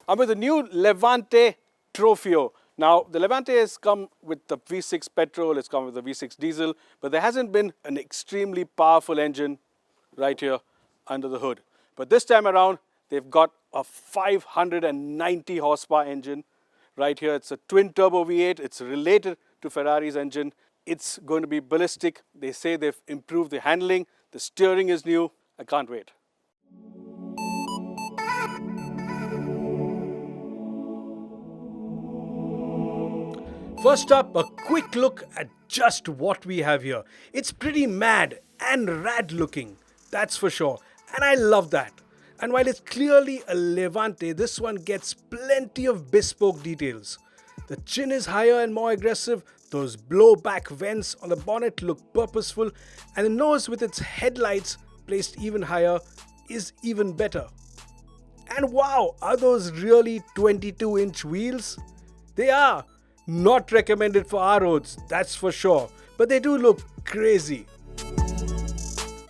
I'm with the new Levante Trofeo. Now, the Levante has come with the V6 petrol, it's come with the V6 diesel, but there hasn't been an extremely powerful engine right here under the hood. But this time around, they've got a 590 horsepower engine right here. It's a twin turbo V8. It's related to Ferrari's engine. It's going to be ballistic. They say they've improved the handling. The steering is new. I can't wait. First up, a quick look at just what we have here. It's pretty mad and rad looking, that's for sure. And I love that. And while it's clearly a Levante, this one gets plenty of bespoke details. The chin is higher and more aggressive. Those blowback vents on the bonnet look purposeful. And the nose with its headlights placed even higher is even better. And wow, are those really 22-inch wheels? They are. Not recommended for our roads, that's for sure. But they do look crazy.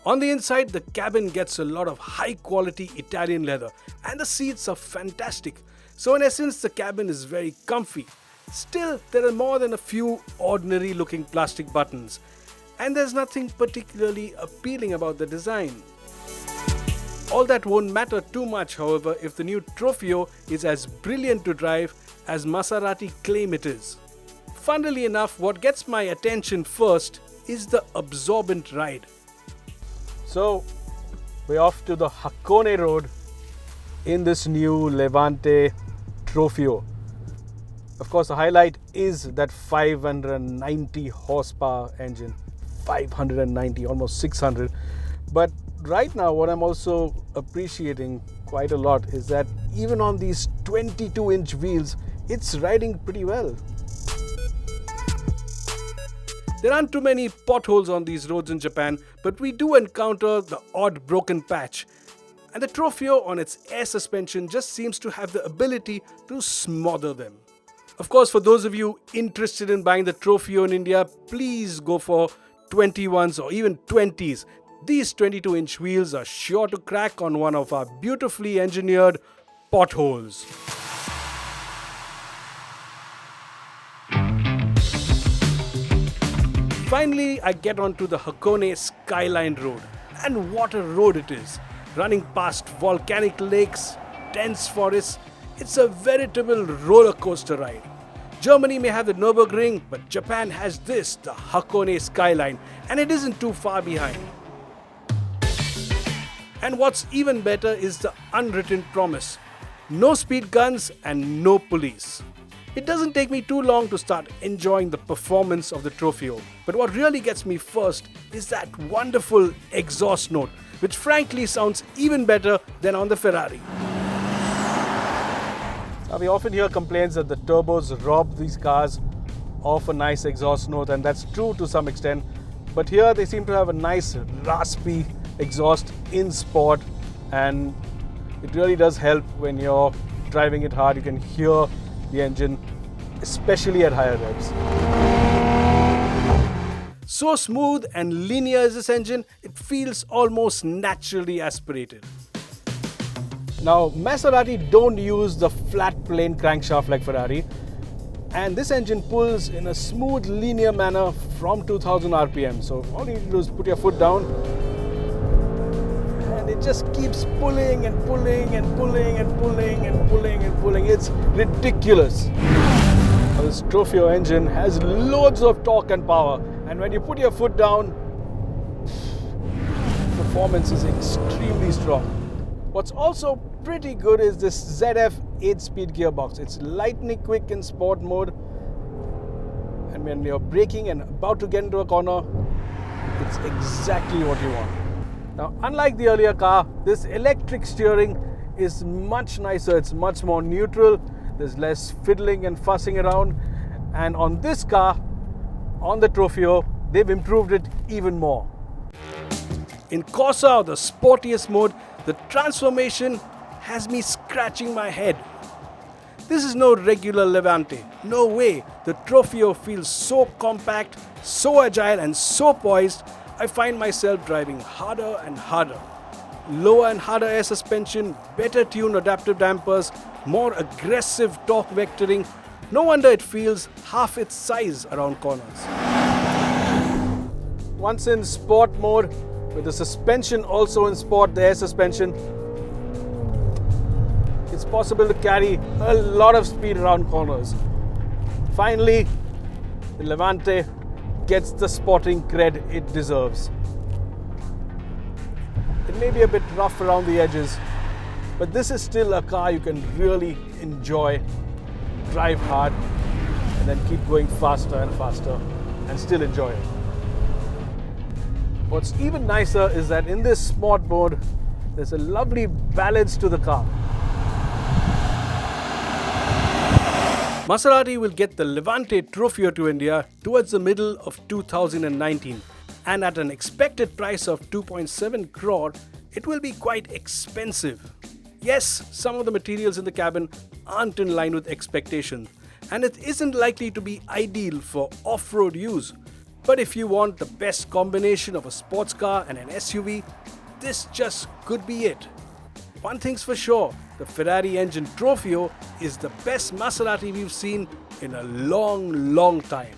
On the inside, the cabin gets a lot of high-quality Italian leather. And the seats are fantastic. So in essence, the cabin is very comfy. Still, there are more than a few ordinary-looking plastic buttons. And there's nothing particularly appealing about the design. All that won't matter too much, however, if the new Trofeo is as brilliant to drive as Maserati claim it is. Funnily enough, what gets my attention first is the absorbent ride. So, we're off to the Hakone Road in this new Levante Trofeo. Of course, the highlight is that 590 horsepower engine. 590, almost 600. But right now, what I'm also appreciating quite a lot is that even on these 22-inch wheels, it's riding pretty well. There aren't too many potholes on these roads in Japan, but we do encounter the odd broken patch. And the Trofeo on its air suspension just seems to have the ability to smother them. Of course, for those of you interested in buying the Trofeo in India, please go for 21s or even 20s. These 22-inch wheels are sure to crack on one of our beautifully engineered potholes. Finally, I get onto the Hakone Skyline Road. And what a road it is. Running past volcanic lakes, dense forests, it's a veritable roller coaster ride. Germany may have the Nürburgring, but Japan has this, the Hakone Skyline, and it isn't too far behind. And what's even better is the unwritten promise. No speed guns and no police. It doesn't take me too long to start enjoying the performance of the Trofeo. But what really gets me first is that wonderful exhaust note, which frankly sounds even better than on the Ferrari. Now, we often hear complaints that the turbos rob these cars of a nice exhaust note, and that's true to some extent. But here they seem to have a nice raspy exhaust in sport, and it really does help when you're driving it hard. You can hear the engine, especially at higher revs. So smooth and linear is this engine, it feels almost naturally aspirated. Now, Maserati don't use the flat plane crankshaft like Ferrari, and this engine pulls in a smooth linear manner from 2000 RPM. So all you need to do is put your foot down, and it just keeps pulling and pulling and pulling and pulling and pulling and pulling. It's ridiculous. This Trofeo engine has loads of torque and power, and when you put your foot down, performance is extremely strong. What's also pretty good is this ZF 8-speed gearbox. It's lightning quick in sport mode, and when you're braking and about to get into a corner, it's exactly what you want. Now, unlike the earlier car, this electric steering is much nicer. It's much more neutral. There's less fiddling and fussing around. And on this car, on the Trofeo, they've improved it even more. In Corsa, the sportiest mode, the transformation has me scratching my head. This is no regular Levante. No way. The Trofeo feels so compact, so agile and so poised, I find myself driving harder and harder. lower and harder air suspension, better tuned adaptive dampers, more aggressive torque vectoring. No wonder it feels half its size around corners. Once in sport mode, with the suspension also in sport, the air suspension, it's possible to carry a lot of speed around corners. Finally, the Levante gets the sporting cred it deserves. It may be a bit rough around the edges, but this is still a car you can really enjoy, drive hard, and then keep going faster and faster and still enjoy it. What's even nicer is that in this sport mode, there's a lovely balance to the car. Maserati will get the Levante Trofeo to India towards the middle of 2019, and at an expected price of 2.7 crore, it will be quite expensive. Yes, some of the materials in the cabin aren't in line with expectations, and it isn't likely to be ideal for off-road use. But if you want the best combination of a sports car and an SUV, this just could be it. One thing's for sure, the Ferrari engine Trofeo is the best Maserati we've seen in a long time.